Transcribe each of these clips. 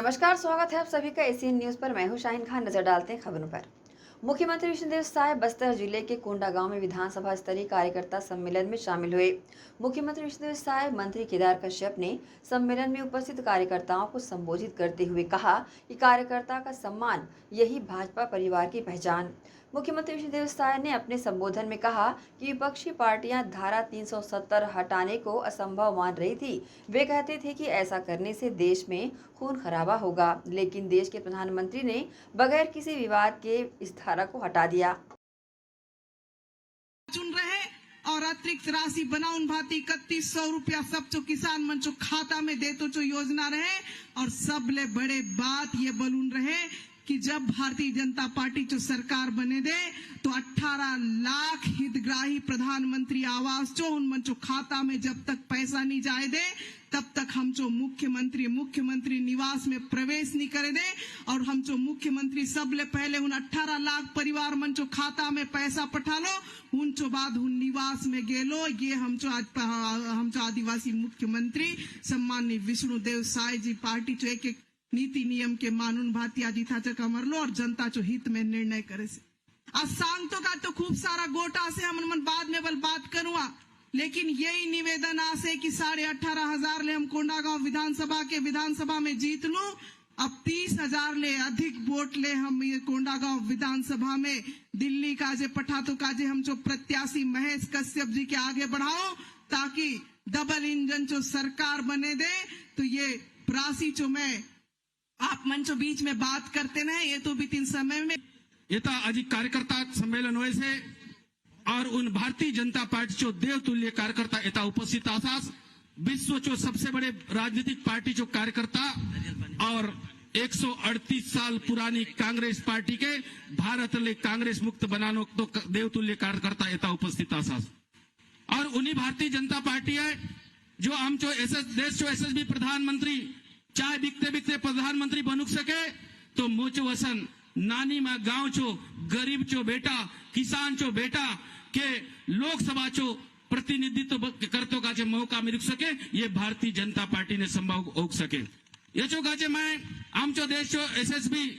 नमस्कार, स्वागत है आप सभी का एसीएन न्यूज पर। मैं हूं शाहीन खान। नजर डालते हैं खबरों पर। मुख्यमंत्री विष्णुदेव साय बस्तर जिले के कोंडागांव में विधानसभा स्तरीय कार्यकर्ता सम्मेलन में शामिल हुए। मुख्यमंत्री विष्णुदेव साय मंत्री केदार कश्यप ने सम्मेलन में उपस्थित कार्यकर्ताओं को संबोधित करते हुए कहा कि कार्यकर्ता का सम्मान यही भाजपा परिवार की पहचान। मुख्यमंत्री विष्णुदेव साय ने अपने संबोधन में कहा कि विपक्षी पार्टियां धारा 370 हटाने को असंभव मान रही थी। वे कहते थे कि ऐसा करने से देश में खून खराबा होगा, लेकिन देश के प्रधानमंत्री ने बगैर किसी विवाद के इस धारा को हटा दिया। चुन रहे और अतिरिक्त राशि बनाउन भाती 3100 रुपया सब जो किसान मन जो खाता में दे तो जो योजना रहे। और सबले बड़े बात ये बोलून रहे कि जब भारतीय जनता पार्टी जो सरकार बने दे तो 18 लाख हितग्राही प्रधानमंत्री आवास जो उन मन जो खाता में जब तक पैसा नहीं जाए दे तब तक हम जो मुख्यमंत्री निवास में प्रवेश नहीं करे दे। और हम जो मुख्यमंत्री सबले पहले उन 18 लाख परिवार मन जो खाता में पैसा पठा लो उन जो बाद उन निवास में गेलो। ये हम जो आदिवासी मुख्यमंत्री सम्माननीय विष्णुदेव साय जी पार्टी जो एक नीति नियम के मानून भाती आदि था कमरलो और जनता जो हित में निर्णय करे से। आज सांग तो खूब सारा गोटा से हम मन बाद में बल बात करूँगा, लेकिन यही निवेदन आसे कि 18,500 ले हम कोंडागांव विधानसभा में जीत लूं। अब 30,000 ले अधिक वोट ले हम ये कोंडागांव विधानसभा में दिल्ली का जे पठातो का जे हम जो प्रत्याशी महेश कश्यप जी के आगे बढ़ाओ ताकि डबल इंजन जो सरकार बने दे। तो ये राशि जो मैं आप मंचों बीच में बात करते न ये तो बीतिन समय में ये तो आज कार्यकर्ता सम्मेलन हुए से और उन भारतीय जनता पार्टी जो देवतुल्य कार्यकर्ता यथा उपस्थित आसास विश्व जो सबसे बड़े राजनीतिक पार्टी जो कार्यकर्ता और 138 साल पुरानी कांग्रेस पार्टी के भारत ले कांग्रेस मुक्त बनानो तो देवतुल्य कार्यकर्ता यथा उपस्थित आसास। और उन्हीं भारतीय जनता पार्टी है जो हम जो देश जो एसएसबी प्रधानमंत्री चाहे बिकते बिकते प्रधानमंत्री बनुक सके तो मोचो वसन नानी माँ गांव चो गरीब चो बेटा किसान चो बेटा के लोकसभा चो प्रतिनिधित्व करतो का मौका मिल सके ये भारतीय जनता पार्टी ने संभव हो सके। ये जो गाजे मैं आम चो देश चो एसएसबी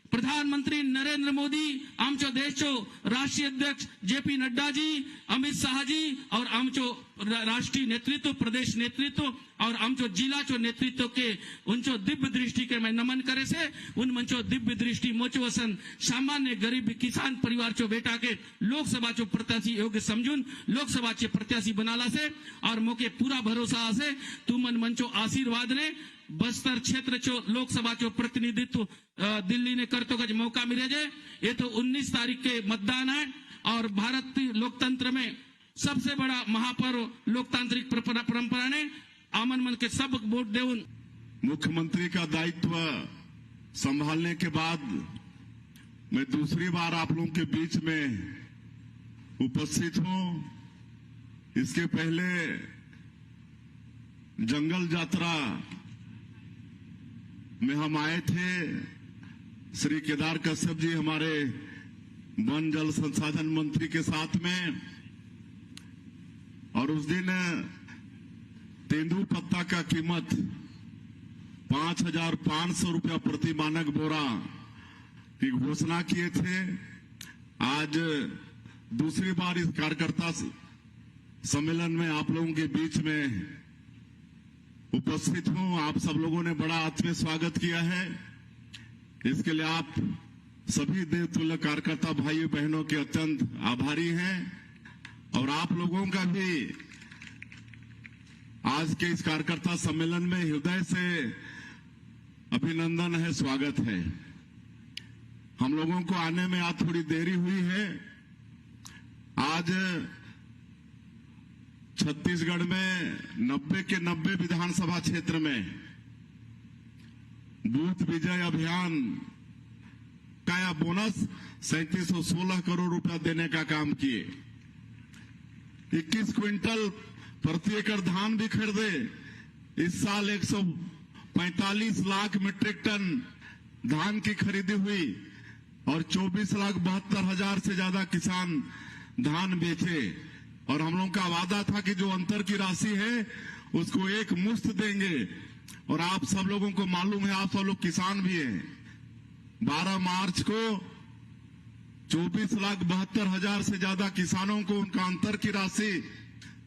प्रधानमंत्री नरेंद्र मोदी आम चो देश चो राष्ट्रीय अध्यक्ष जेपी नड्डा जी अमित शाह जी और आम चो राष्ट्रीय नेतृत्व प्रदेश नेतृत्व और हम जो जिला चो नेतृत्व के उनचो दिव्य दृष्टि के मैं नमन करे से उन मंचो दिव्य दृष्टि मोचो वसन सामान्य गरीब किसान परिवार चो बेटा के लोकसभा चो प्रत्याशी योग्य समझून लोकसभा चे प्रत्याशी बनाला से और मोके पूरा भरोसा से तुमन मंचो आशीर्वाद ने बस्तर क्षेत्र चो लोकसभा चो प्रतिनिधित्व दिल्ली ने करतो का मौका मिले जे। ये तो 19 तारीख के मतदान है और भारतीय लोकतंत्र में सबसे बड़ा महापर्व लोकतांत्रिक परंपरा ने आमन मन के सब वोट दे। मुख्यमंत्री का दायित्व संभालने के बाद मैं दूसरी बार आप लोगों के बीच में उपस्थित हूं। इसके पहले जंगल यात्रा में हम आए थे। श्री केदार कश्यप जी हमारे वन जल संसाधन मंत्री के साथ में और उस दिन तेंदू पत्ता का कीमत 5,500 रुपया प्रति मानक बोरा की घोषणा किए थे। आज दूसरी बार इस कार्यकर्ता सम्मेलन में आप लोगों के बीच में उपस्थित हूं। आप सब लोगों ने बड़ा आत्मीय स्वागत किया है, इसके लिए आप सभी देवतुल्य कार्यकर्ता भाई बहनों के अत्यंत आभारी हैं। और आप लोगों का भी आज के इस कार्यकर्ता सम्मेलन में हृदय से अभिनंदन है, स्वागत है। हम लोगों को आने में आज थोड़ी देरी हुई है। आज छत्तीसगढ़ में 90 के 90 विधानसभा क्षेत्र में बूथ विजय अभियान का या बोनस 3716 करोड़ रुपया देने का काम किए। 21 क्विंटल प्रति एकड़ धान भी खरीदे। इस साल 145 लाख मीट्रिक टन धान की खरीदी हुई और 24,72,000 से ज्यादा किसान धान बेचे। और हम लोगों का वादा था कि जो अंतर की राशि है उसको एक मुश्त देंगे। और आप सब लोगों को मालूम है, आप सब लोग किसान भी हैं। 12 मार्च को 24,72,000 से ज्यादा किसानों को उनका अंतर की राशि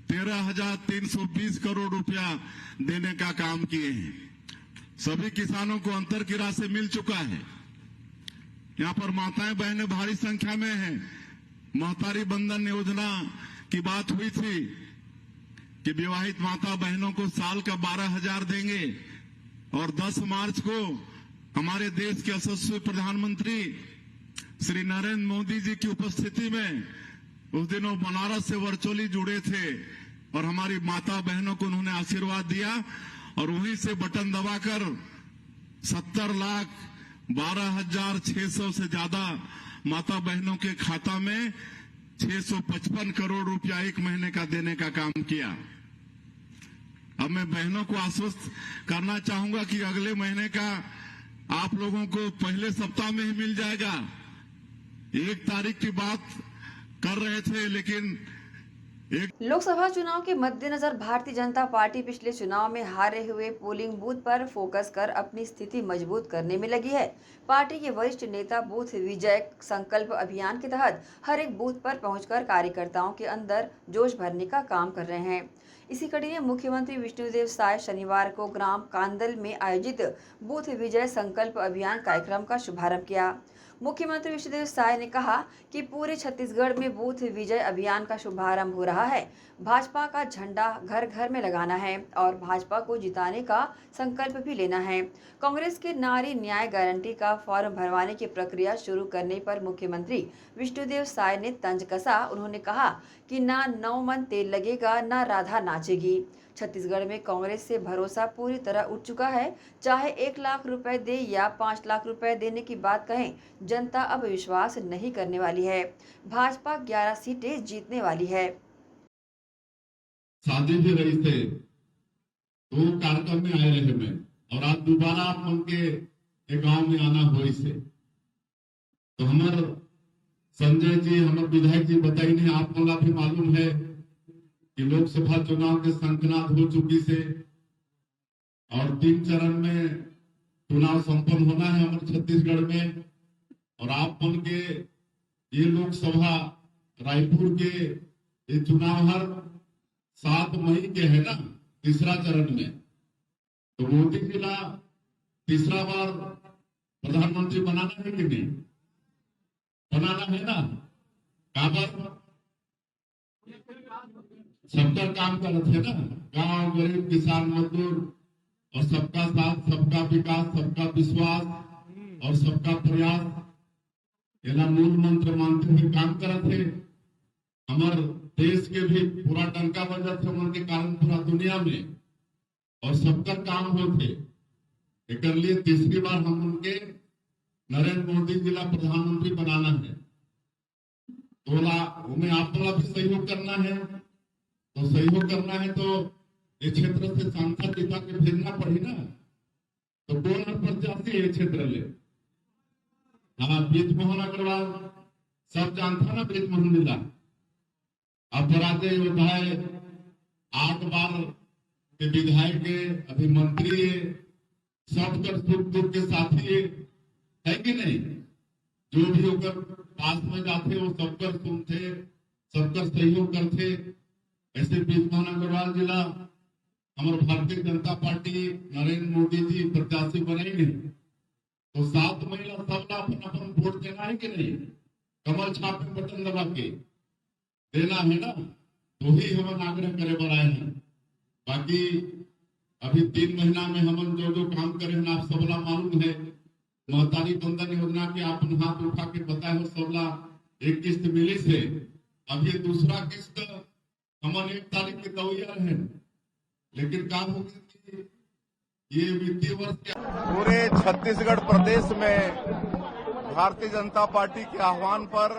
13,320 करोड़ रुपया देने का काम किए हैं। सभी किसानों को अंतर की राशि मिल चुका है। यहाँ पर माताएं बहनें भारी संख्या में हैं। महतारी बंधन योजना की बात हुई थी कि विवाहित माता बहनों को साल का 12,000 देंगे, और 10 मार्च को हमारे देश के यशस्वी प्रधानमंत्री श्री नरेंद्र मोदी जी की उपस्थिति में उस दिनों बनारस से वर्चुअली जुड़े थे और हमारी माता बहनों को उन्होंने आशीर्वाद दिया, और वहीं से बटन दबाकर 70,12,600 से ज्यादा माता बहनों के खाता में 655 करोड़ रुपया एक महीने का देने का काम किया। अब मैं बहनों को आश्वस्त करना चाहूंगा कि अगले महीने का आप लोगों को पहले सप्ताह में ही मिल जाएगा। 1 तारीख की बात कर रहे थे, लेकिन लोकसभा चुनाव के मद्देनजर भारतीय जनता पार्टी पिछले चुनाव में हारे हुए पोलिंग बूथ पर फोकस कर अपनी स्थिति मजबूत करने में लगी है। पार्टी के वरिष्ठ नेता बूथ विजय संकल्प अभियान के तहत हर एक बूथ पर पहुंचकर कार्यकर्ताओं के अंदर जोश भरने का काम कर रहे हैं। इसी कड़ी में मुख्यमंत्री विष्णुदेव साय शनिवार को ग्राम कांदल में आयोजित बूथ विजय संकल्प अभियान कार्यक्रम का शुभारंभ किया। मुख्यमंत्री विष्णुदेव साय ने कहा कि पूरे छत्तीसगढ़ में बूथ विजय अभियान का शुभारंभ हो रहा है। भाजपा का झंडा घर घर में लगाना है और भाजपा को जिताने का संकल्प भी लेना है। कांग्रेस के नारी न्याय गारंटी का फॉर्म भरवाने की प्रक्रिया शुरू करने पर मुख्यमंत्री विष्णुदेव साय ने तंज कसा। उन्होंने कहा कि ना 9 मन तेल लगेगा, ना राधा नाचेगी। छत्तीसगढ़ में कांग्रेस से भरोसा पूरी तरह उठ चुका है। चाहे 1 लाख रुपए दे या 5 लाख रुपए देने की बात कहें, जनता अब विश्वास नहीं करने वाली है। भाजपा 11 सीटें जीतने वाली है। शादी भी रही थे, 2 कार्यक्रम में आए रहे मैं, और आज दोबारा आप उनके गांव में आना हुई से तो हमारे संजय जी, हमारे विधायक जी बताई नहीं, आप लोग भी मालूम है कि लोकसभा चुनाव के संकनात हो चुकी से और 3 चरण में चुनाव संपन्न होना है हमारे छत्तीसगढ़ में। और आप मन के ये लोकसभा रायपुर के ये चुनाव हर 7 मई के है ना, तीसरा चरण में, तो मोदी जी ला तीसरा बार प्रधानमंत्री बनाना है कि नहीं? बनाना है ना। काबर सबका काम करते हैं ना, गांव गरीब किसान मजदूर, और सबका साथ सबका विकास सबका विश्वास और सबका प्रयास, ये मूल मंत्र मानते हुए काम करते हैं। हमारे देश के भी पूरा डंका बजत है उनके कारण पूरा दुनिया में, और सबका काम होते एक लिए तीसरी बार हम उनके नरेंद्र मोदी जी ला प्रधानमंत्री बनाना है। तो उन्हें आप लोग भी सहयोग करना है, तो सहयोग करना है तो ये क्षेत्र से सांसद जिता के भेजना पड़ी ना। तो 2 लाख प्रत्याशी ये क्षेत्र ले, हाँ, ब्रिजमोहन अग्रवाल सब जानता ना, ब्रिजमोहन जिला अब बराते योद्धा है, 8 बार के विधायक के, अभी मंत्री है, सबकर सुख दुख के साथी है कि नहीं? जो भी होकर पास में जाते वो सबकर सुनते, सबकर सहयोग करते। ऐसे ब्रिजमोहन अग्रवाल जिला हमारे भारतीय जनता पार्टी नरेंद्र मोदी जी प्रत्याशी बनेंगे तो 7 मई सबला अपन वोट देना है कि नहीं? कमल छाप में बटन दबा के देना है ना, तो ही हम आग्रह करे बढ़ाए हैं। बाकी अभी 3 महीना में हम जो काम करे हैं आप सबला मालूम है। महतारी बंधन योजना के आपन हाथ उठा के बताए हो, सबला एक किस्त मिली से, अब ये दूसरा किस्त हमन 1 तारीख के दौया है, लेकिन काम हो गया ये वित्तीय वर्ष के पूरे छत्तीसगढ़ प्रदेश में भारतीय जनता पार्टी के आह्वान पर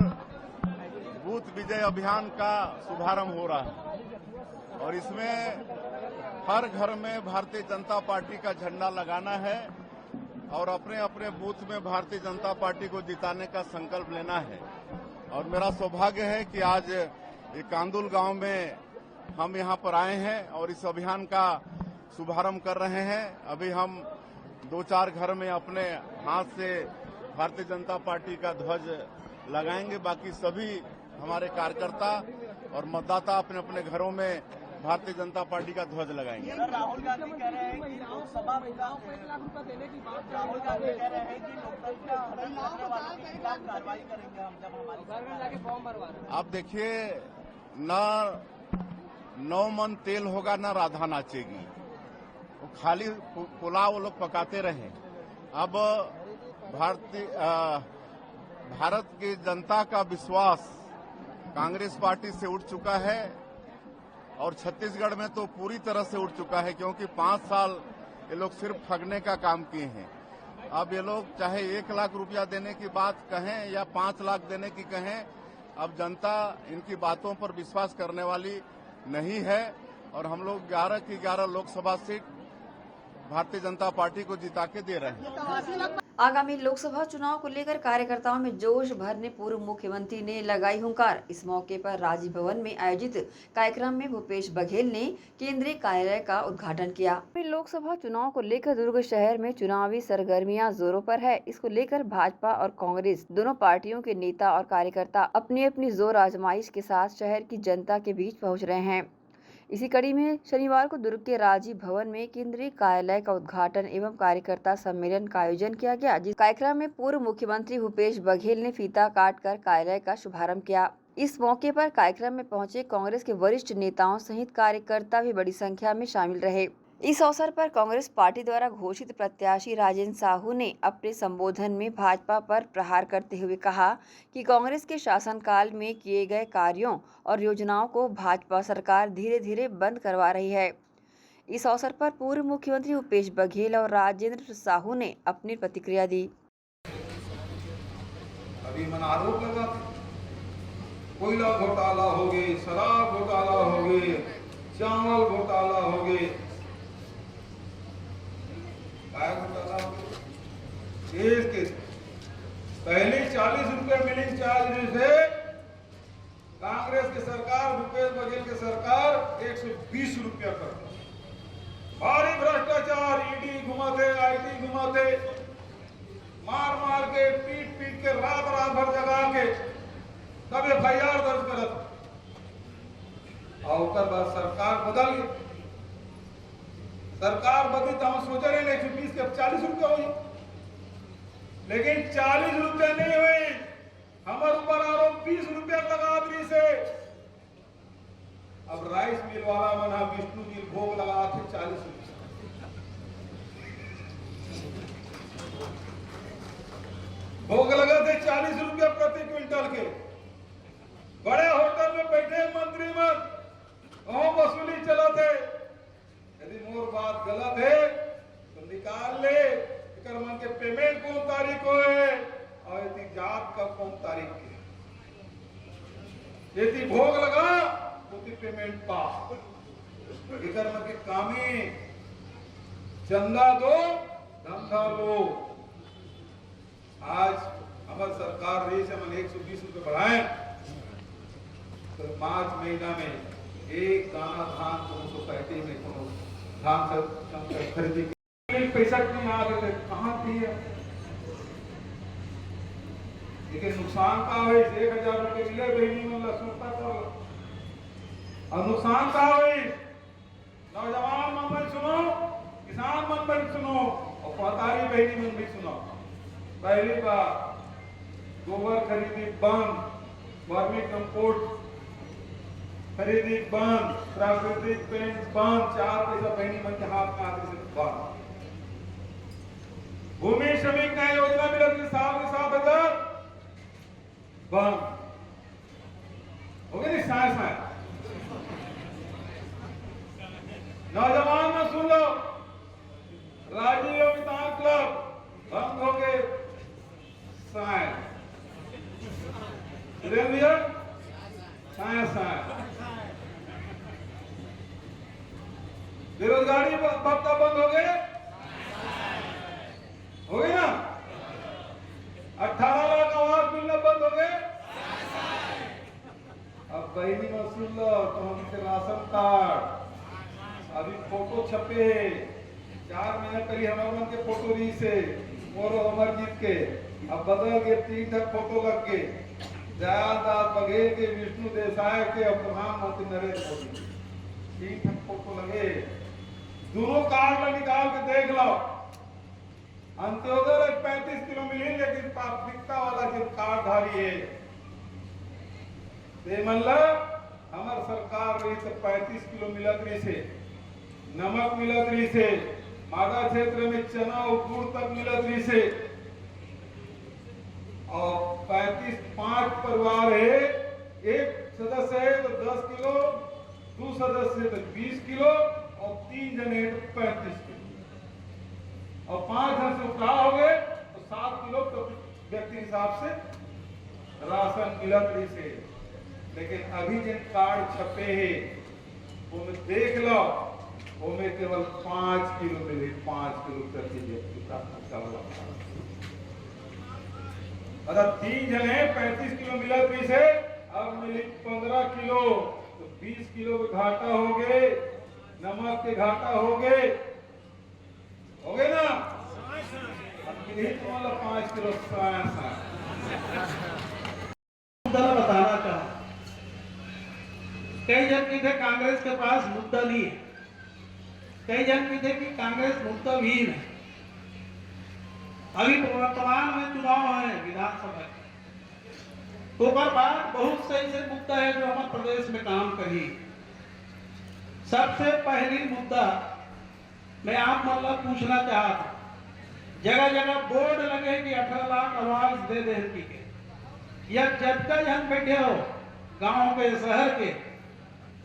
बूथ विजय अभियान का शुभारंभ हो रहा है, और इसमें हर घर में भारतीय जनता पार्टी का झंडा लगाना है और अपने अपने बूथ में भारतीय जनता पार्टी को जिताने का संकल्प लेना है। और मेरा सौभाग्य है कि आज ये कांदुल गांव में हम यहां पर आए हैं और इस अभियान का शुभारंभ कर रहे हैं। अभी हम 2-4 घर में अपने हाथ से भारतीय जनता पार्टी का ध्वज लगाएंगे। बाकी सभी हमारे कार्यकर्ता और मतदाता अपने अपने घरों में भारतीय जनता पार्टी का ध्वज लगाएंगे। राहुल गांधी कह रहे हैं कि लोकसभा चुनाव को 1 लाख रुपए देने की बात, राहुल गांधी कह रहे हैं कि लोकतंत्र का हनन करने वालों के खिलाफ कार्रवाई करेंगे हम जब हमारी सरकार फॉर्म भरवा रहे हैं। आप देखिए, न 9 मन तेल होगा न राधा नाचेगी। वो खाली पुलाव वो लोग पकाते रहे। अब भारत की जनता का विश्वास कांग्रेस पार्टी से उठ चुका है और छत्तीसगढ़ में तो पूरी तरह से उठ चुका है, क्योंकि 5 साल ये लोग सिर्फ ठगने का काम किए हैं। अब ये लोग चाहे 1 लाख रुपया देने की बात कहें या 5 लाख देने की कहें, अब जनता इनकी बातों पर विश्वास करने वाली नहीं है और हम लोग 11 की 11 लोकसभा सीट भारतीय जनता पार्टी को जिता के दे रहे हैं। आगामी लोकसभा चुनाव को लेकर कार्यकर्ताओं में जोश भरने पूर्व मुख्यमंत्री ने लगाई हुंकार। इस मौके पर राजीव भवन में आयोजित कार्यक्रम में भूपेश बघेल ने केंद्रीय कार्यालय का उद्घाटन किया। लोकसभा चुनाव को लेकर दुर्ग शहर में चुनावी सरगर्मियां जोरों पर है। इसको लेकर भाजपा और कांग्रेस दोनों पार्टियों के नेता और कार्यकर्ता अपनी अपनी जोर आजमाइश के साथ शहर की जनता के बीच पहुँच रहे हैं। इसी कड़ी में शनिवार को दुर्ग के राजीव भवन में केंद्रीय कार्यालय का उद्घाटन एवं कार्यकर्ता सम्मेलन का आयोजन किया गया। जिस कार्यक्रम में पूर्व मुख्यमंत्री भूपेश बघेल ने फीता काटकर कार्यालय का शुभारंभ किया। इस मौके पर कार्यक्रम में पहुंचे कांग्रेस के वरिष्ठ नेताओं सहित कार्यकर्ता भी बड़ी संख्या में शामिल रहे। इस अवसर पर कांग्रेस पार्टी द्वारा घोषित प्रत्याशी राजेंद्र साहू ने अपने संबोधन में भाजपा पर प्रहार करते हुए कहा कि कांग्रेस के शासनकाल में किए गए कार्यों और योजनाओं को भाजपा सरकार धीरे धीरे बंद करवा रही है। इस अवसर पर पूर्व मुख्यमंत्री भूपेश बघेल और राजेंद्र साहू ने अपनी प्रतिक्रिया दी। अभी मन आरोप लगा, कोयला घोटाला हो गए, शराब घोटाला हो गए, चावल घोटाला हो गए, पहले 40 रुपए मिलिंग चार्ज से कांग्रेस की सरकार, भूपेश बघेल की सरकार 120 रुपया कर भारी भ्रष्टाचार, ईडी घुमाते, आईटी घुमाते, मार मार के, पीट पीट के, रात भर जगा के तब FIR दर्ज करत और सरकार बदल गई। सरकार बदली तो हम सोच रहे 120 के 40 रुपया हुई, लेकिन 40 रुपया नहीं हुए। हमारे ऊपर आरोप 20 रुपया लगा दी से। अब राइस मिल वाला मना विष्णु जी भोग लगा थे 40 रुपया, भोग लगा थे 40 रुपया प्रति क्विंटल के। बड़े होटल में बैठे मंत्री मन वहां वसूली चला थे। यदि मोर बात गलत है तो निकाल ले, मन के पेमेंट कौन तारीख को है और यदि जात का कौन तारीख है, यदि भोग लगा तो पेमेंट पा मन के कामे चंदा दो, धंधा लो। आज हमारी सरकार रही से मन 120 रुपए बढ़ाए तो मार्च महीना में एक दाना धान को सोसाइटी में को धान से खरीदी पैसा क्यों आ रहे थे, कहाँ थी है? लेकिन नुकसान का हुई 1000 रुपए मिले बहनी मन लसुनता का और नुकसान का हुई। नौजवान मन भी सुनो, किसान मन भी सुनो और पतारी बहनी मन भी सुनो। पहली बार गोबर खरीदी बंद, वर्मी कंपोस्ट खरीदी बंद, प्राकृतिक पेंट बंद, 4 पैसा बहनी मन के हाथ में आते से बंद। भूमि श्रमिक न्याय योजना मिलत के साल में 7,000 बंद हो गए। साय साय नौजवान में सुन लो, राजीव अमिताभ क्लब बंद हो गए। साय साय साय बेरोजगारी भत्ता बंद हो गए, हो गए ना। 18 लाख आवास मिलना बंद हो गए। अब बहनी में सुन लो तो हमसे राशन कार्ड अभी फोटो छपे है 4 महीने पहले हमारे मन के फोटो रही से और अमरजीत के अब बदल के 3 तक फोटो लग के दयालदास बघेल के विष्णु देसाई के और प्रधानमंत्री नरेंद्र मोदी 3 तक फोटो लगे। दोनों कार्ड में निकाल के देख लो अंत्योदय 35 किलो मिली लेकिन प्राथमिकता वाला जो कार्डधारी है मतलब हमार सरकार रही तो 35 किलो मिलत रही से नमक मिलत रही से मादा क्षेत्र में चना और गुड़ तक मिलत रही से और 5 परिवार है एक सदस्य है तो 10 किलो 2 सदस्य तो 20 किलो और 3 जने तो 35 किलो और 5 जन से उठा हो गए तो 7 किलो तो व्यक्ति हिसाब से राशन मिलत रही से। लेकिन अभी जिन कार्ड छपे हैं वो में देख लो वो में केवल 5 किलो मिले 5 किलो प्रति व्यक्ति प्राथमिकता वाला अगर 3 जने 35 किलो मिला पीस है अब मिली 15 किलो तो 20 किलो के घाटा हो गए नमक के घाटा हो गए ना अब मिली तो 5 किलो बताना चाहूँ कई जन की थे कांग्रेस के पास मुद्दा नहीं है कई जन की थे कि कांग्रेस मुद्दाहीन है। अभी वर्तमान में चुनाव है विधानसभा के तो पर बात बहुत सही से मुद्दा है जो हमारे प्रदेश में काम करी। सबसे पहली मुद्दा मैं आप मतलब पूछना चाहता जगह जगह बोर्ड लगे कि 18 लाख आवास दे दे के या जब तक हम बैठे हो गांव के शहर के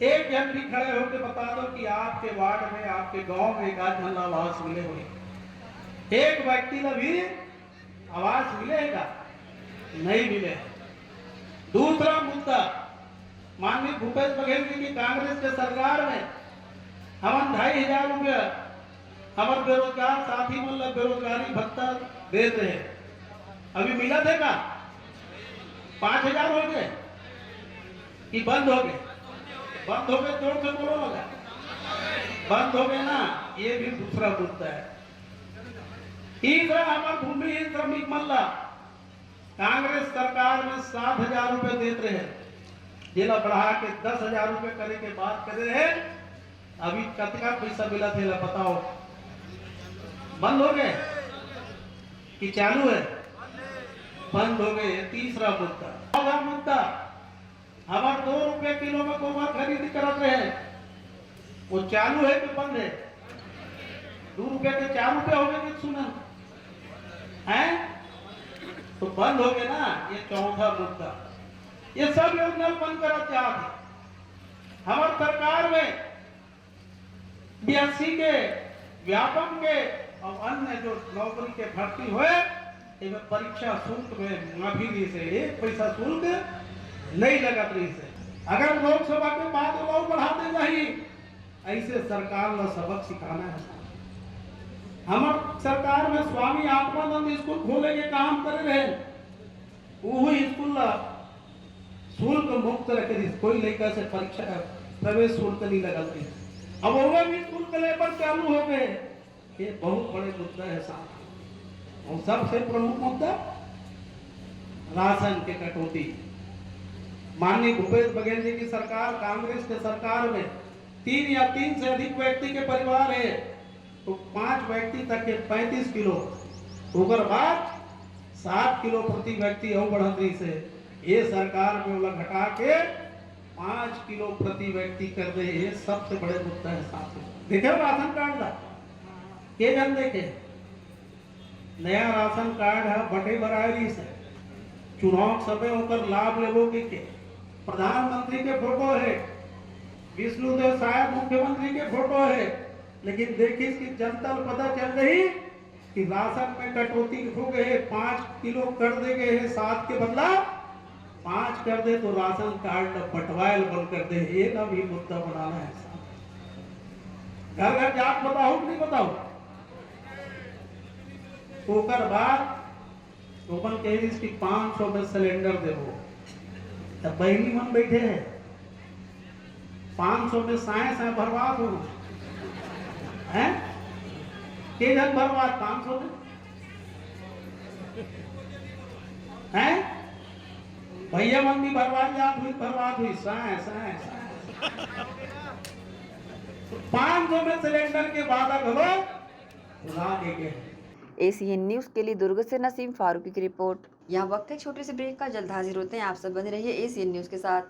एक जन भी खड़े होकर बता दो कि आपके वार्ड में आपके गांव में एक आध आवास मिले हुए एक व्यक्ति को भी आवास मिलेगा नहीं मिले। दूसरा मुद्दा माननीय भूपेश बघेल जी की कांग्रेस के सरकार में हम 2500 रुपया हमारे बेरोजगार साथी मतलब बेरोजगारी भत्ता देते हैं अभी मिला थे का 5000 हो गए कि बंद हो गए जोर से बोलो लगा बंद हो गए ना ये भी दूसरा मुद्दा है। तीसरा हमारे भूमिहीन श्रमिक मल्ला कांग्रेस सरकार में 7000 रुपए देते हैं जिला बढ़ा के 10,000 रुपए करने के बाद करे हैं अभी कतका पैसा मिला थे बताओ बंद हो गए कि चालू है बंद हो गए। तीसरा मुद्दा हमारे 2 रुपए किलो में गोबर खरीदी करते रहे वो चालू है कि बंद है 2 रुपए के 4 रुपए हो गए कि सुना है तो बंद हो गए ना। ये चौथा मुद्दा ये सब योजना बंद करा चाहते हमारे सरकार में 82 के व्यापक के और अन्य जो नौकरी के भर्ती हुए परीक्षा शुल्क में माफी दी से 1 पैसा शुल्क नहीं लगा रही से अगर लोकसभा के बाद और बढ़ाते चाहिए ऐसे सरकार का सबक सिखाना है। हमारे सरकार में स्वामी आत्मानंद स्कूल खोले के काम कर रहे वो स्कूल शुल्क मुक्त रखे कोई लड़का से परीक्षा प्रवेश शुल्क नहीं लगाते अब वो भी शुल्क लेकर चालू हो गए। ये बहुत बड़े मुद्दा है साहब और सबसे प्रमुख मुद्दा राशन के कटौती। माननीय भूपेश बघेल जी की सरकार कांग्रेस के सरकार में 3 या 3 से अधिक व्यक्ति के परिवार है तो 5 व्यक्ति तक के 35 किलो उगर बाद 7 किलो प्रति व्यक्ति और बढ़ोतरी से ये सरकार में वाला घटा के 5 किलो प्रति व्यक्ति कर दे। ये सबसे बड़े मुद्दा है साथ देखे राशन कार्ड का ये जन देखे नया राशन कार्ड है बटे बराबरी से चुनाव समय होकर लाभ लेवोगे के प्रधानमंत्री के फोटो है विष्णुदेव साय मुख्यमंत्री के फोटो है लेकिन देखिए इसकी जनता को पता चल रही कि राशन में कटौती हो गए 5 किलो कर दे गए हैं 7 के बदला 5 कर दे तो राशन कार्ड बंटवायल बंद कर दे। ये ना भी मुद्दा बनाना है घर घर जात बताओ कि नहीं बताओ तो कर बाद ओपन कह इसकी 500 में सिलेंडर देवो तब बहनी मन बैठे हैं 500 में साए भरवा दो हैं के जन बर्बाद 500 में हैं भैया मंदी बर्बाद हुई साए 500 में सिलेंडर के वादा करो खुदा देखे। ACN न्यूज के लिए दुर्ग से नसीम फारूकी की रिपोर्ट। यहाँ वक्त है छोटे से ब्रेक का, जल्द हाजिर होते हैं। आप सब बने रहिए ACN न्यूज के साथ।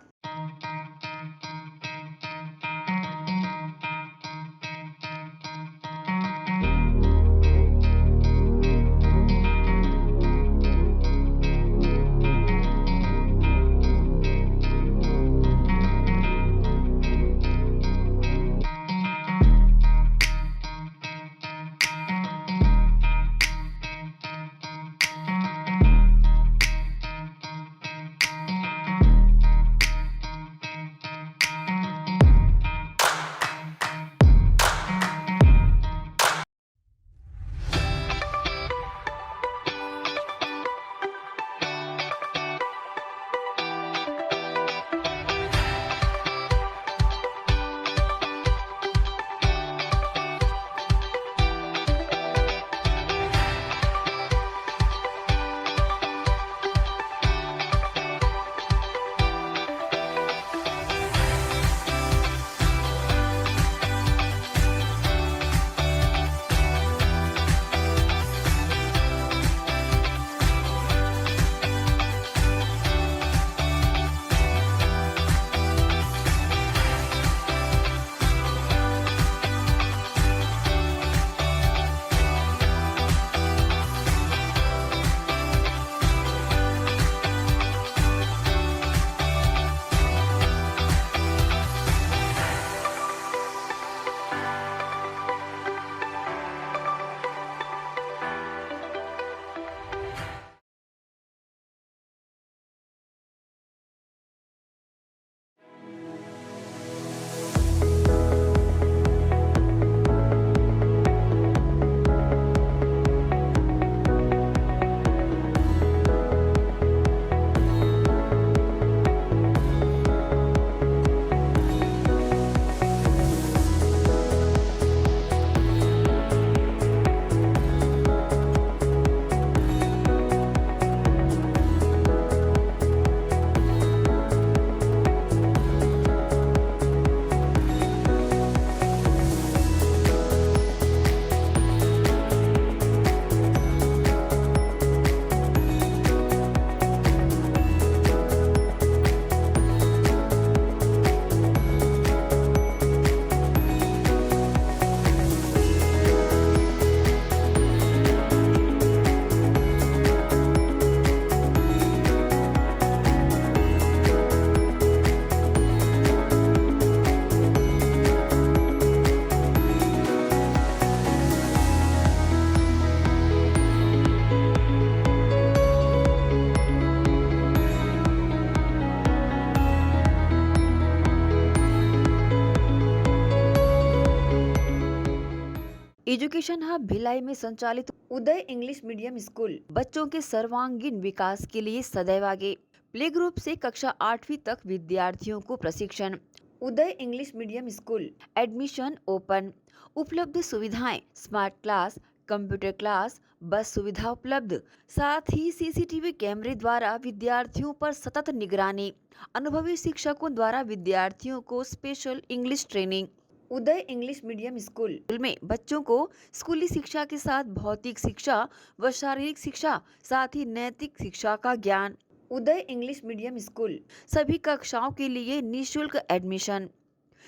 एजुकेशन हब भिलाई में संचालित उदय इंग्लिश मीडियम स्कूल बच्चों के सर्वांगीण विकास के लिए सदैव आगे। प्ले ग्रुप से कक्षा 8वीं तक विद्यार्थियों को प्रशिक्षण। Uday English medium school admission open. उपलब्ध सुविधाएं स्मार्ट क्लास, कंप्यूटर क्लास, बस सुविधा उपलब्ध, साथ ही सीसीटीवी कैमरे द्वारा विद्यार्थियों पर सतत निगरानी। अनुभवी शिक्षकों द्वारा विद्यार्थियों को स्पेशल इंग्लिश ट्रेनिंग। उदय इंग्लिश मीडियम स्कूल में बच्चों को स्कूली शिक्षा के साथ भौतिक शिक्षा व शारीरिक शिक्षा, साथ ही नैतिक शिक्षा का ज्ञान। उदय इंग्लिश मीडियम स्कूल सभी कक्षाओं के लिए निःशुल्क एडमिशन।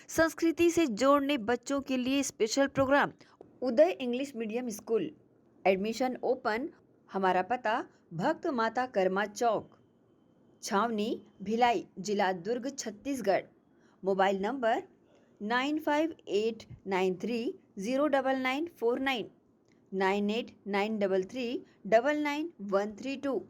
संस्कृति से जोड़ने बच्चों के लिए special program. Uday English medium school admission open. हमारा पता भक्त माता कर्मा चौक, छावनी, भिलाई, जिला Durg, Chhattisgarh. Mobile number 9589309949, 9893399132।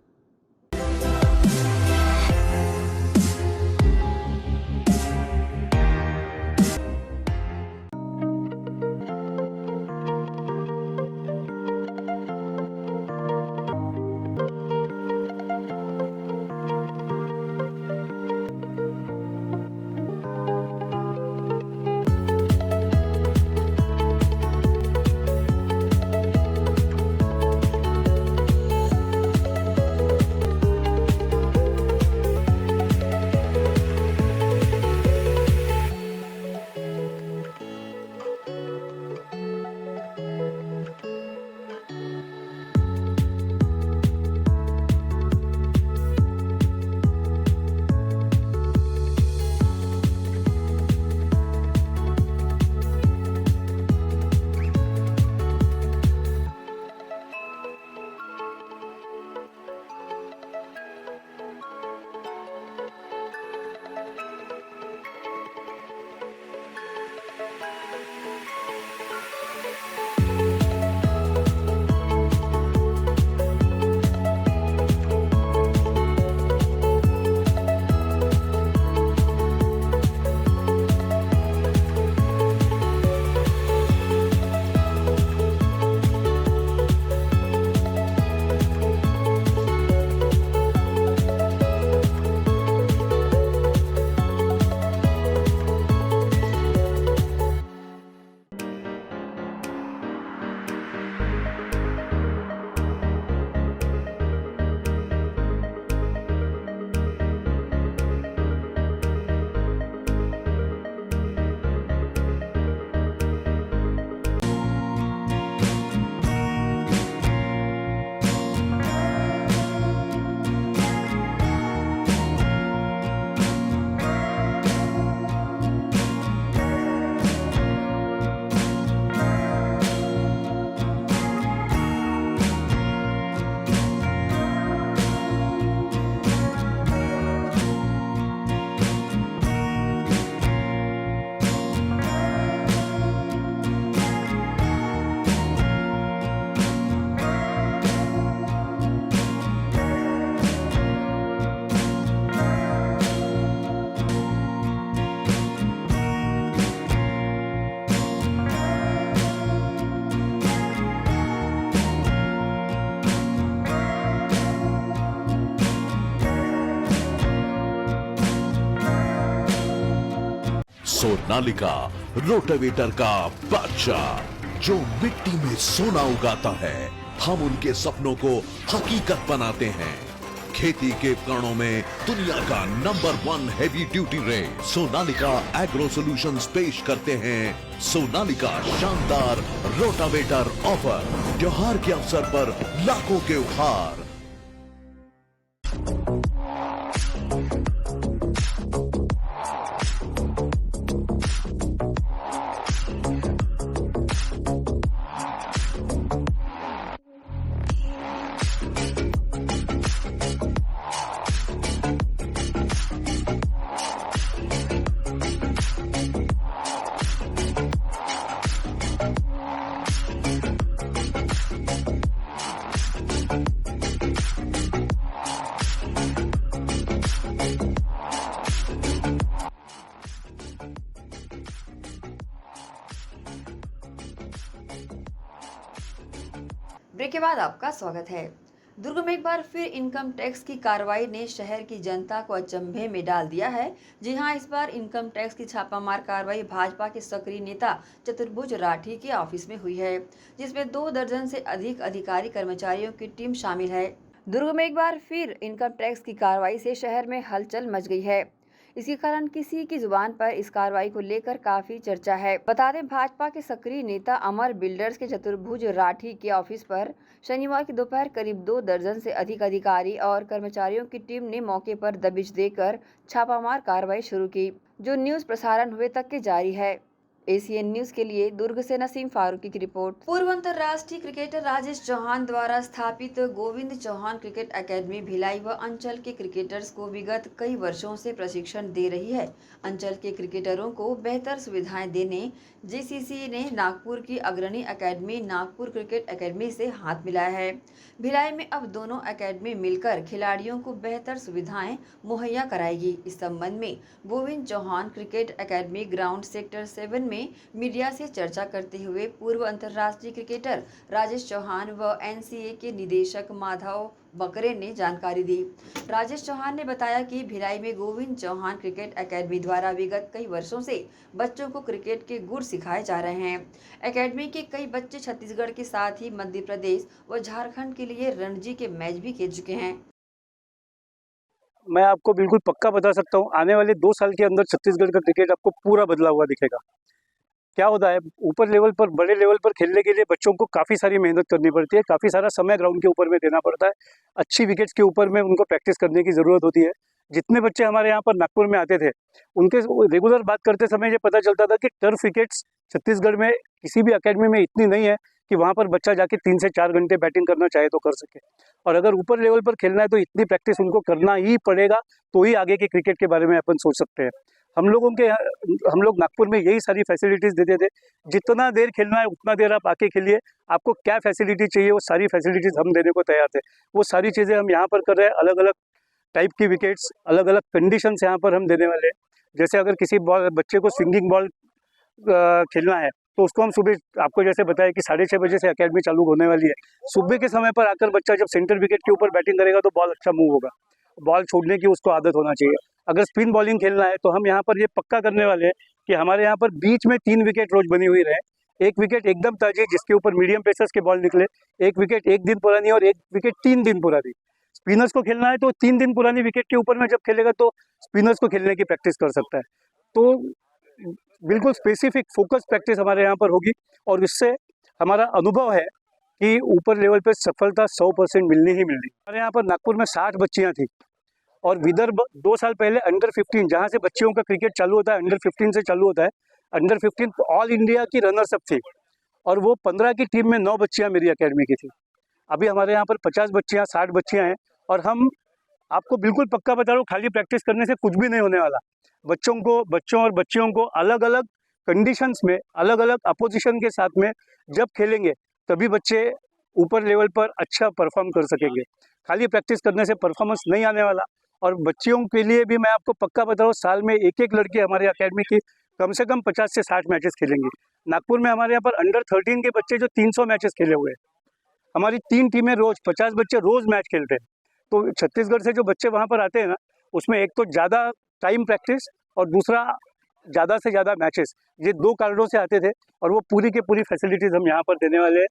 Sonalika rotavator का बादशाह जो मिट्टी में सोना उगाता है, हम उनके सपनों को हकीकत बनाते हैं। खेती के उपकरणों में दुनिया का number 1 heavy duty rate Sonalika agro solutions पेश करते हैं सोनालिका शानदार रोटावेटर ऑफर। त्योहार के अवसर पर लाखों के उपहार। ब्रेक के बाद आपका स्वागत है। दुर्ग में एक बार फिर इनकम टैक्स की कार्रवाई ने शहर की जनता को अचंभे में डाल दिया है। जी हां, इस बार इनकम टैक्स की छापामार कार्रवाई भाजपा के सक्रिय नेता चतुर्भुज राठी के ऑफिस में हुई है, जिसमें 2 दर्जन से अधिक अधिकारी कर्मचारियों की टीम शामिल है। दुर्ग में एक बार फिर इनकम टैक्स की कार्रवाई से शहर में हलचल मच गई है। इसी कारण किसी की जुबान पर इस कार्रवाई को लेकर काफी चर्चा है। बता दें, भाजपा के सक्रिय नेता अमर बिल्डर्स के चतुर्भुज राठी के ऑफिस पर शनिवार की दोपहर करीब 2 दर्जन से अधिक अधिकारी और कर्मचारियों की टीम ने मौके पर दबिश देकर छापामार कार्रवाई शुरू की, जो न्यूज प्रसारण हुए तक के जारी है। एसीएन न्यूज के लिए दुर्ग से नसीम फारूकी की रिपोर्ट। पूर्व अंतर्राष्ट्रीय क्रिकेटर राजेश चौहान द्वारा स्थापित गोविंद चौहान क्रिकेट एकेडमी भिलाई व अंचल के क्रिकेटर्स को विगत कई वर्षों से प्रशिक्षण दे रही है। अंचल के क्रिकेटरों को बेहतर सुविधाएं देने जेसीसी ने नागपुर की अग्रणी एकेडमी नागपुर क्रिकेट एकेडमी से हाथ मिलाया है। भिलाई में अब दोनों एकेडमी मिलकर खिलाड़ियों को बेहतर सुविधाएं मुहैया कराएगी। इस संबंध में Govind Chauhan cricket academy ground sector 7 में मीडिया से चर्चा करते हुए पूर्व अंतर्राष्ट्रीय क्रिकेटर राजेश चौहान व एनसीए के निदेशक माधव बकरे ने जानकारी दी। राजेश चौहान ने बताया कि भिलाई में गोविंद चौहान क्रिकेट एकेडमी द्वारा विगत कई वर्षों से बच्चों को क्रिकेट के गुर सिखाए जा रहे हैं। एकेडमी के कई बच्चे छत्तीसगढ़ के साथ ही मध्य प्रदेश व झारखंड के लिए रणजी के मैच भी खेल चुके हैं। मैं आपको बिल्कुल पक्का बता सकता हूँ, आने वाले 2 साल के अंदर छत्तीसगढ़ का क्रिकेट आपको पूरा बदला हुआ दिखेगा। क्या होता है, ऊपर लेवल पर, बड़े लेवल पर खेलने के लिए बच्चों को काफ़ी सारी मेहनत करनी पड़ती है, काफ़ी सारा समय ग्राउंड के ऊपर में देना पड़ता है, अच्छी विकेट्स के ऊपर में उनको प्रैक्टिस करने की ज़रूरत होती है। जितने बच्चे हमारे यहाँ पर नागपुर में आते थे, उनके रेगुलर बात करते समय ये पता चलता था कि टर्फ विकेट्स छत्तीसगढ़ में किसी भी अकेडमी में इतनी नहीं है कि वहाँ पर बच्चा जाके 3 से 4 घंटे बैटिंग करना चाहे तो कर सके। और अगर ऊपर लेवल पर खेलना है तो इतनी प्रैक्टिस उनको करना ही पड़ेगा, तो ही आगे के क्रिकेट के बारे में अपन सोच सकते हैं। हम लोग नागपुर में यही सारी फैसिलिटीज़ देते थे। जितना देर खेलना है उतना देर आप आके खेलिए, आपको क्या फैसिलिटी चाहिए वो सारी फैसिलिटीज़ हम देने को तैयार थे। वो सारी चीज़ें हम यहाँ पर कर रहे हैं। अलग अलग टाइप की विकेट्स, अलग अलग कंडीशंस यहाँ पर हम देने वाले हैं। जैसे अगर किसी बच्चे को स्विंगिंग बॉल खेलना है तो उसको हम सुबह, आपको जैसे बताया कि 6:30 बजे से एकेडमी चालू होने वाली है। सुबह के समय पर आकर बच्चा जब सेंटर विकेट के ऊपर बैटिंग करेगा तो बॉल अच्छा मूव होगा, बॉल छोड़ने की उसको आदत होना चाहिए। अगर स्पिन बॉलिंग खेलना है तो हम यहाँ पर ये पक्का करने वाले हैं कि हमारे यहाँ पर बीच में 3 विकेट रोज बनी हुई रहे। 1 विकेट एकदम ताजी जिसके ऊपर मीडियम पेसर्स के बॉल निकले, 1 विकेट 1 दिन पुरानी और 1 विकेट 3 दिन पुरानी। स्पिनर्स को खेलना है तो 3 दिन पुरानी विकेट के ऊपर में जब खेलेगा तो स्पिनर्स को खेलने की प्रैक्टिस कर सकता है। तो बिल्कुल स्पेसिफिक फोकस प्रैक्टिस हमारे यहाँ पर होगी और इससे हमारा अनुभव है कि ऊपर लेवल पे सफलता 100% मिलनी ही मिलनी। हमारे यहाँ पर नागपुर में 60 बच्चियाँ थी और विदर्भ 2 साल पहले अंडर 15, जहाँ से बच्चियों का क्रिकेट चालू होता है, अंडर 15 से चालू होता है, अंडर 15 ऑल इंडिया की रनर्स अप थी और वो 15 की टीम में 9 बच्चियाँ मेरी एकेडमी की थी। अभी हमारे यहाँ पर 50 बच्चियाँ, 60 बच्चियाँ हैं और हम आपको बिल्कुल पक्का बता रहा हूँ, खाली प्रैक्टिस करने से कुछ भी नहीं होने वाला। बच्चों और बच्चियों को अलग अलग कंडीशंस में, अलग अलग अपोजिशन के साथ में जब खेलेंगे तभी बच्चे ऊपर लेवल पर अच्छा परफॉर्म कर सकेंगे। खाली प्रैक्टिस करने से परफॉर्मेंस नहीं आने वाला। और बच्चियों के लिए भी मैं आपको पक्का बता रहा हूँ, साल में एक लड़की हमारे एकेडमी की कम से कम 50 से 60 मैचेस खेलेंगी। नागपुर में हमारे यहाँ पर अंडर 13 के बच्चे जो 300 मैचेस खेले हुए हैं। हमारी 3 टीमें रोज 50 बच्चे रोज मैच खेलते हैं। तो छत्तीसगढ़ से जो बच्चे वहाँ पर आते हैं ना, उसमें एक तो ज़्यादा टाइम प्रैक्टिस और दूसरा ज़्यादा से ज़्यादा मैचेस, ये 2 कारणों से आते थे और वो पूरी की पूरी फैसिलिटीज़ हम यहाँ पर देने वाले हैं।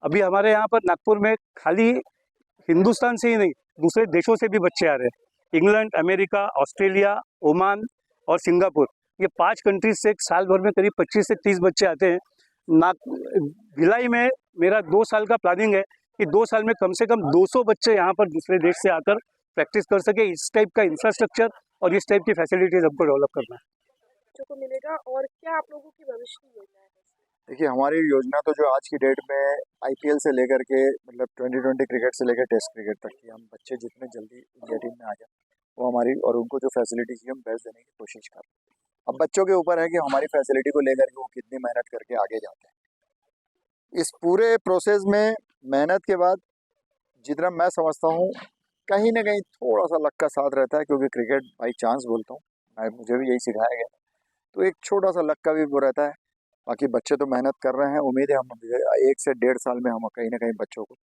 अभी हमारे यहाँ पर नागपुर में खाली हिंदुस्तान से ही नहीं, दूसरे देशों से भी बच्चे आ रहे हैं। इंग्लैंड, अमेरिका, ऑस्ट्रेलिया, ओमान और सिंगापुर, ये 5 कंट्रीज से साल भर में करीब 25 से 30 बच्चे आते हैं। भिलाई में मेरा 2 साल का प्लानिंग है कि 2 साल में कम से कम 200 बच्चे यहाँ पर दूसरे देश से आकर प्रैक्टिस कर सके। इस टाइप का इंफ्रास्ट्रक्चर और इस टाइप की फैसिलिटीज हमको डेवलप करना है। बच्चों को मिलेगा और क्या आप लोगों की भविष्य की योजना है? देखिए, हमारी योजना तो जो आज की डेट में आईपीएल से लेकर के मतलब 2020 क्रिकेट से लेकर टेस्ट क्रिकेट तक की, हम बच्चे जितने जल्दी इंडिया टीम में आ जाए वो हमारी, और उनको जो फैसिलिटी चाहिए हम बेस्ट देने की कोशिश कर रहे हैं। अब बच्चों के ऊपर है कि हमारी फैसिलिटी को लेकर के वो कितनी मेहनत करके आगे जाते हैं। इस पूरे प्रोसेस में मेहनत के बाद जितना मैं समझता हूँ कहीं ना कहीं थोड़ा सा लक का साथ रहता है, क्योंकि क्रिकेट बाई चांस बोलता हूँ, मुझे भी यही सिखाया गया, तो एक छोटा सा लक का भी वो रहता है। बाकी बच्चे तो मेहनत कर रहे हैं, उम्मीद है हम 1 से 1.5 साल में हम कहीं ना कहीं बच्चों को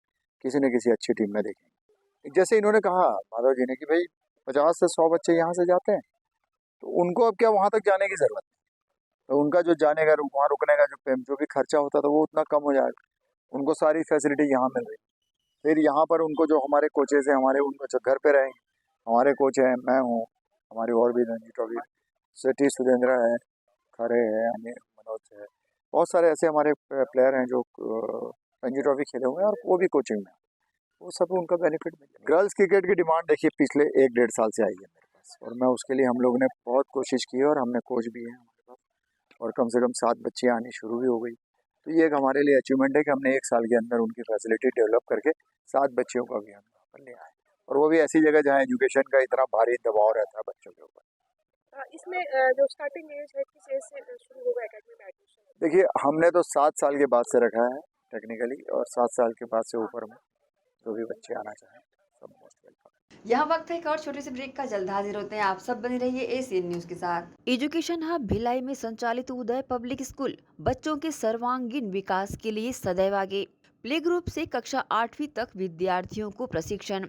किसी न किसी अच्छी टीम में देखेंगे। जैसे इन्होंने कहा माधव जी ने कि भाई 50 से 100 बच्चे यहाँ से जाते हैं, तो उनको अब क्या वहाँ तक जाने की ज़रूरत है, तो उनका जो जाने का वहाँ रुकने का जो भी खर्चा होता था वो उतना कम हो जाएगा, उनको सारी फैसिलिटी यहाँ मिल रही। फिर यहाँ पर उनको जो हमारे कोचेज हैं, हमारे उनको जो घर पे रहेंगे, हमारे कोच हैं, मैं हूँ, हमारे और भी रणजी ट्रॉफी सिटी सुरेंद्र है, खरे है, मनोज है, बहुत सारे ऐसे हमारे प्लेयर हैं जो रणजी ट्रॉफी खेले हुए हैं और वो भी कोचिंग में, वो सब उनका बेनिफिट मिले। गर्ल्स क्रिकेट की डिमांड देखिए पिछले 1-1.5 साल से आई है मेरे पास, और मैं उसके लिए हम लोगों ने बहुत कोशिश की है और हमने कोच भी है हमारे पास, और कम से कम 7 बच्चे आनी शुरू भी हो गई। तो ये एक हमारे लिए अचीवमेंट है कि हमने 1 साल के अंदर उनकी फैसिलिटी डेवलप करके 7 बच्चियों का भी हम यहाँ पर ले आए, और वो भी ऐसी जगह जहाँ एजुकेशन का इतना भारी दबाव रहता है बच्चों के ऊपर। इसमें जो स्टार्टिंग एज है किस एज से शुरू होगा एकेडमी में एडमिशन? देखिए, हमने तो 7 साल के बाद से रखा है टेक्निकली, और 7 साल के बाद से ऊपर में जो भी बच्चे आना चाहें सब मोस्ट वेलकम। यहाँ वक्त है एक और छोटी सी ब्रेक का, जल्द हाजिर होते हैं। आप सब बने रहिए एसीएन न्यूज के साथ। एजुकेशन हब भिलाई में संचालित उदय पब्लिक स्कूल बच्चों के सर्वांगीण विकास के लिए सदैव आगे। प्ले ग्रुप से कक्षा 8वीं तक विद्यार्थियों को प्रशिक्षण।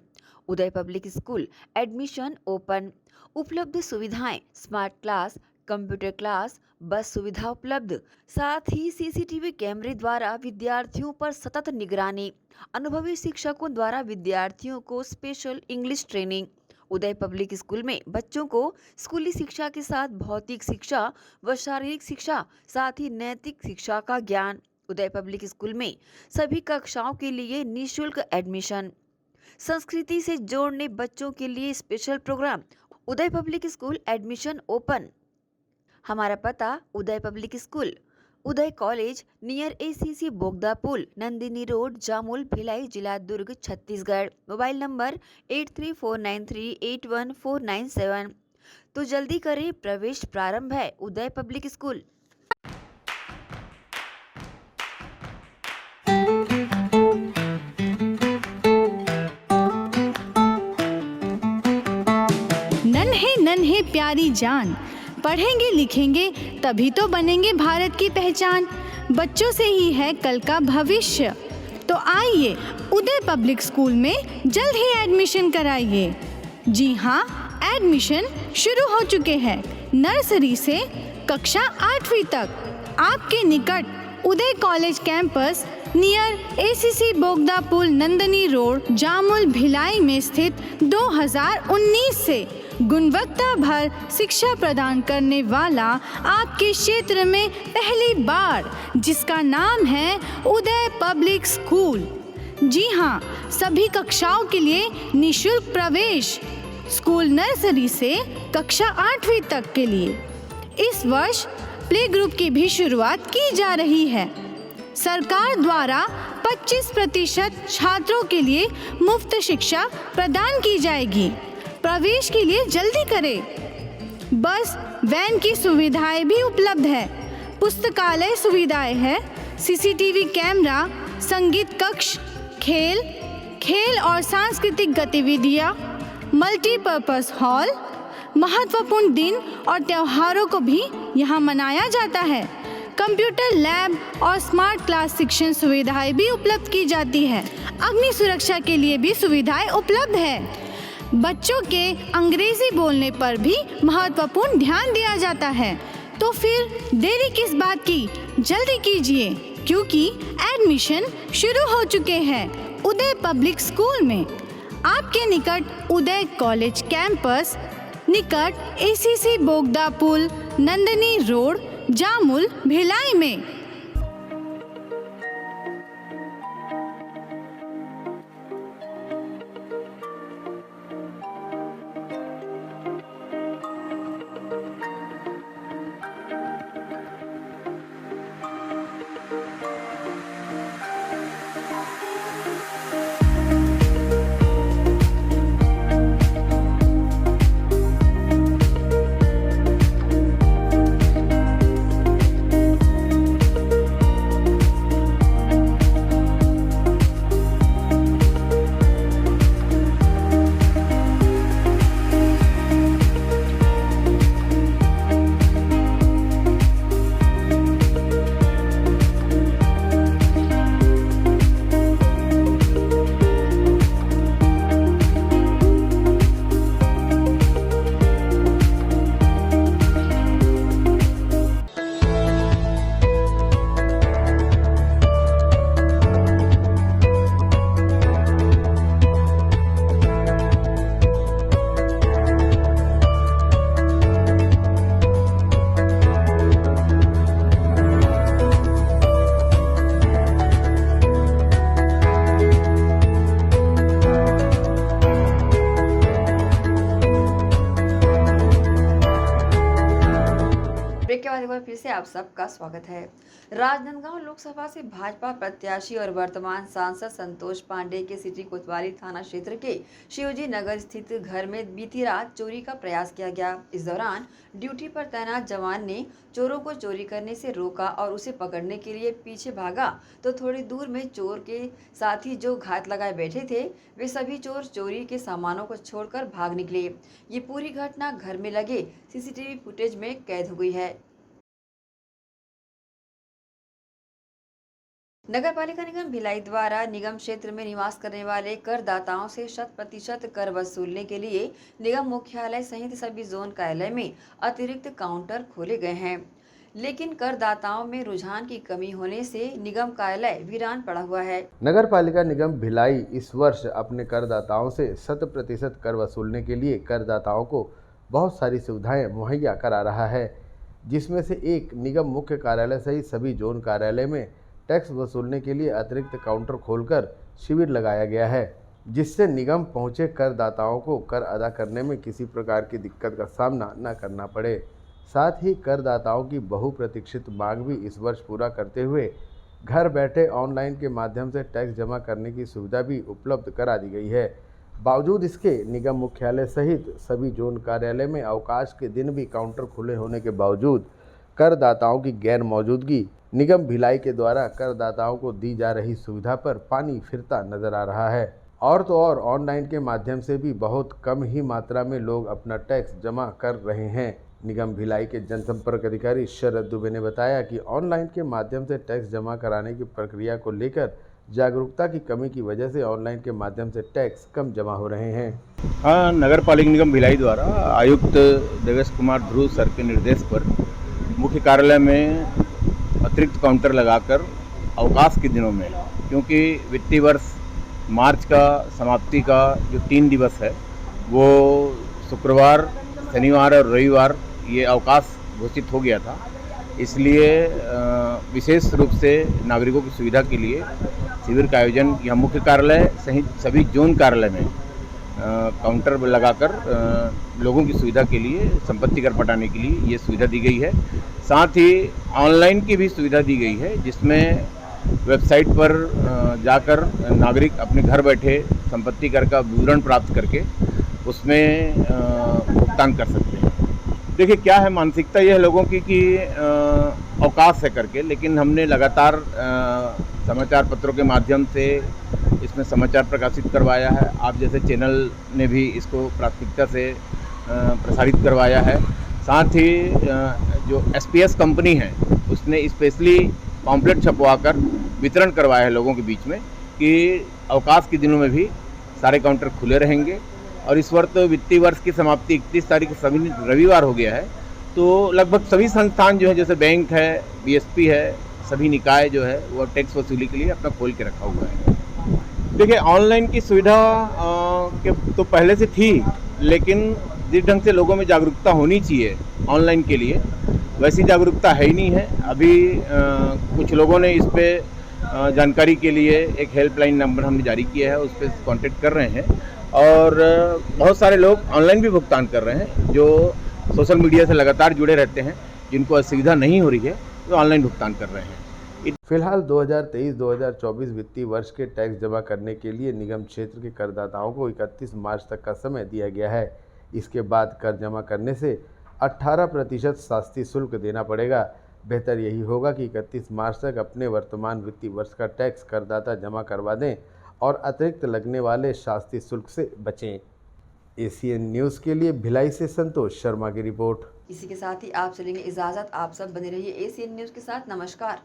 उदय पब्लिक स्कूल एडमिशन ओपन। उपलब्ध सुविधाएं स्मार्ट क्लास, कंप्यूटर क्लास, बस सुविधा उपलब्ध, साथ ही सीसीटीवी कैमरे द्वारा विद्यार्थियों पर सतत निगरानी। अनुभवी शिक्षकों द्वारा विद्यार्थियों को स्पेशल इंग्लिश ट्रेनिंग। उदय पब्लिक स्कूल में बच्चों को स्कूली शिक्षा के साथ भौतिक शिक्षा व शारीरिक शिक्षा, साथ ही नैतिक शिक्षा का ज्ञान। उदय पब्लिक स्कूल में सभी कक्षाओं के लिए निःशुल्क एडमिशन। संस्कृति से जोड़ने बच्चों के लिए स्पेशल प्रोग्राम। उदय पब्लिक स्कूल एडमिशन ओपन। हमारा पता उदय पब्लिक स्कूल, उदय कॉलेज नियर एसीसी बोगदा पुल, नंदिनी रोड, जामुल, भिलाई, जिला दुर्ग, छत्तीसगढ़। Mobile number 8349381497। तो जल्दी करें, प्रवेश प्रारंभ है। उदय पब्लिक स्कूल। नन्हे प्यारी जान, पढ़ेंगे लिखेंगे तभी तो बनेंगे भारत की पहचान। बच्चों से ही है कल का भविष्य, तो आइए उदय पब्लिक स्कूल में जल्द ही एडमिशन कराइए। जी हाँ, एडमिशन शुरू हो चुके हैं। नर्सरी से कक्षा 8वीं तक आपके निकट उदय कॉलेज कैंपस नियर एसीसी बोगदा पुल, नंदिनी रोड, जामुल, भिलाई में स्थित 2019 से गुणवत्ता भर शिक्षा प्रदान करने वाला आपके क्षेत्र में पहली बार, जिसका नाम है उदय पब्लिक स्कूल। जी हाँ, सभी कक्षाओं के लिए निःशुल्क प्रवेश। स्कूल नर्सरी से कक्षा 8वीं तक के लिए इस वर्ष प्ले ग्रुप की भी शुरुआत की जा रही है। सरकार द्वारा 25% छात्रों के लिए मुफ्त शिक्षा प्रदान की जाएगी। प्रवेश के लिए जल्दी करें। बस वैन की सुविधाएं भी उपलब्ध है। पुस्तकालय सुविधाएं है, सीसीटीवी कैमरा, संगीत कक्ष, खेल और सांस्कृतिक गतिविधियां, मल्टीपर्पस हॉल। महत्वपूर्ण दिन और त्योहारों को भी यहाँ मनाया जाता है। कंप्यूटर लैब और स्मार्ट क्लास शिक्षण सुविधाएं भी उपलब्ध की जाती है। अग्नि सुरक्षा के लिए भी सुविधाएं उपलब्ध है। बच्चों के अंग्रेजी बोलने पर भी महत्वपूर्ण ध्यान दिया जाता है। तो फिर देरी किस बात की, जल्दी कीजिए क्योंकि एडमिशन शुरू हो चुके हैं उदय पब्लिक स्कूल में। आपके निकट उदय कॉलेज कैंपस, निकट ACC बोगदा पुल, नंदनी रोड, जामुल, भिलाई में। एक बार फिर से आप सबका स्वागत है। राजनांदगांव लोकसभा से भाजपा प्रत्याशी और वर्तमान सांसद संतोष पांडे के सिटी कोतवाली थाना क्षेत्र के शिवजी नगर स्थित घर में बीती रात चोरी का प्रयास किया गया। इस दौरान ड्यूटी पर तैनात जवान ने चोरों को चोरी करने से रोका और उसे पकड़ने के लिए पीछे भागा तो थोड़ी दूर में चोर के साथी जो घात लगाए बैठे थे वे सभी चोर चोरी के सामानों को छोड़कर भाग निकले। ये पूरी घटना घर में लगे CCTV फुटेज में कैद हो गई है। नगर पालिका निगम भिलाई द्वारा निगम क्षेत्र में निवास करने वाले करदाताओं से 100% कर वसूलने के लिए निगम मुख्यालय सहित सभी जोन कार्यालय में अतिरिक्त काउंटर खोले गए हैं, लेकिन करदाताओं में रुझान की कमी होने से निगम कार्यालय वीरान पड़ा हुआ है। नगर पालिका निगम भिलाई इस वर्ष अपने करदाताओं से 100% कर वसूलने के लिए करदाताओं को बहुत सारी सुविधाएं मुहैया करा रहा है, जिसमें से एक निगम मुख्य कार्यालय सहित सभी जोन कार्यालय में टैक्स वसूलने के लिए अतिरिक्त काउंटर खोलकर शिविर लगाया गया है, जिससे निगम पहुंचे करदाताओं को कर अदा करने में किसी प्रकार की दिक्कत का सामना न करना पड़े। साथ ही करदाताओं की बहुप्रतीक्षित मांग भी इस वर्ष पूरा करते हुए घर बैठे ऑनलाइन के माध्यम से टैक्स जमा करने की सुविधा भी उपलब्ध करा दी गई है। बावजूद इसके निगम मुख्यालय सहित सभी जोन कार्यालय में अवकाश के दिन भी काउंटर खुले होने के बावजूद करदाताओं की गैर मौजूदगी निगम भिलाई के द्वारा करदाताओं को दी जा रही सुविधा पर पानी फिरता नजर आ रहा है। और तो और ऑनलाइन के माध्यम से भी बहुत कम ही मात्रा में लोग अपना टैक्स जमा कर रहे हैं। निगम भिलाई के जनसंपर्क अधिकारी शरद दुबे ने बताया कि ऑनलाइन के माध्यम से टैक्स जमा कराने की प्रक्रिया को लेकर जागरूकता की कमी की वजह से ऑनलाइन के माध्यम से टैक्स कम जमा हो रहे हैं। हाँ, नगर पालिका निगम भिलाई द्वारा आयुक्त देवेश कुमार ध्रुव सर के निर्देश पर मुख्य कार्यालय में अतिरिक्त काउंटर लगाकर अवकाश के दिनों में, क्योंकि वित्तीय वर्ष मार्च का समाप्ति का जो 3 दिवस है वो शुक्रवार, शनिवार और रविवार ये अवकाश घोषित हो गया था, इसलिए विशेष रूप से नागरिकों की सुविधा के लिए शिविर का आयोजन यहाँ मुख्य कार्यालय सहित सभी जोन कार्यालय में काउंटर लगाकर लोगों की सुविधा के लिए, संपत्ति कर पटाने के लिए ये सुविधा दी गई है। साथ ही ऑनलाइन की भी सुविधा दी गई है, जिसमें वेबसाइट पर जाकर नागरिक अपने घर बैठे संपत्ति कर का विवरण प्राप्त करके उसमें भुगतान कर सकते हैं। देखिए क्या है, मानसिकता यह है लोगों की कि अवकाश है करके, लेकिन हमने लगातार समाचार पत्रों के माध्यम से इसमें समाचार प्रकाशित करवाया है। आप जैसे चैनल ने भी इसको प्राथमिकता से प्रसारित करवाया है। साथ ही जो SPS कंपनी है उसने स्पेशली पॉम्पलेट छपवाकर वितरण करवाया है लोगों के बीच में कि अवकाश के दिनों में भी सारे काउंटर खुले रहेंगे। और इस वर्ष तो वित्तीय वर्ष की समाप्ति 31 तारीख सभी रविवार हो गया है, तो लगभग सभी संस्थान जो है, जैसे बैंक है, बीएसपी है, सभी निकाय जो है वो टैक्स वसूली के लिए अपना खोल के रखा हुआ है। देखिए, ऑनलाइन की सुविधा तो पहले से थी, लेकिन जिस ढंग से लोगों में जागरूकता होनी चाहिए ऑनलाइन के लिए, वैसी जागरूकता है ही नहीं है। अभी कुछ लोगों ने इस पे जानकारी के लिए एक हेल्पलाइन नंबर हमने जारी किया है, उस पर कॉन्टेक्ट कर रहे हैं और बहुत सारे लोग ऑनलाइन भी भुगतान कर रहे हैं जो सोशल मीडिया से लगातार जुड़े रहते हैं, जिनको असुविधा नहीं हो रही है वो ऑनलाइन भुगतान कर रहे हैं। फिलहाल 2023-2024 वित्तीय वर्ष के टैक्स जमा करने के लिए निगम क्षेत्र के करदाताओं को 31 मार्च तक का समय दिया गया है। इसके बाद कर जमा करने से 18% शास्तीय शुल्क देना पड़ेगा। बेहतर यही होगा कि 31 मार्च तक अपने वर्तमान वित्तीय वर्ष का टैक्स करदाता जमा करवा दें और अतिरिक्त लगने वाले शास्तीय शुल्क से बचें। एसीएन न्यूज़ के लिए भिलाई से संतोष शर्मा की रिपोर्ट। इसी के साथ ही आप चलेंगे इजाज़त। आप सब बने रहिए एसीएन न्यूज़ के साथ। नमस्कार।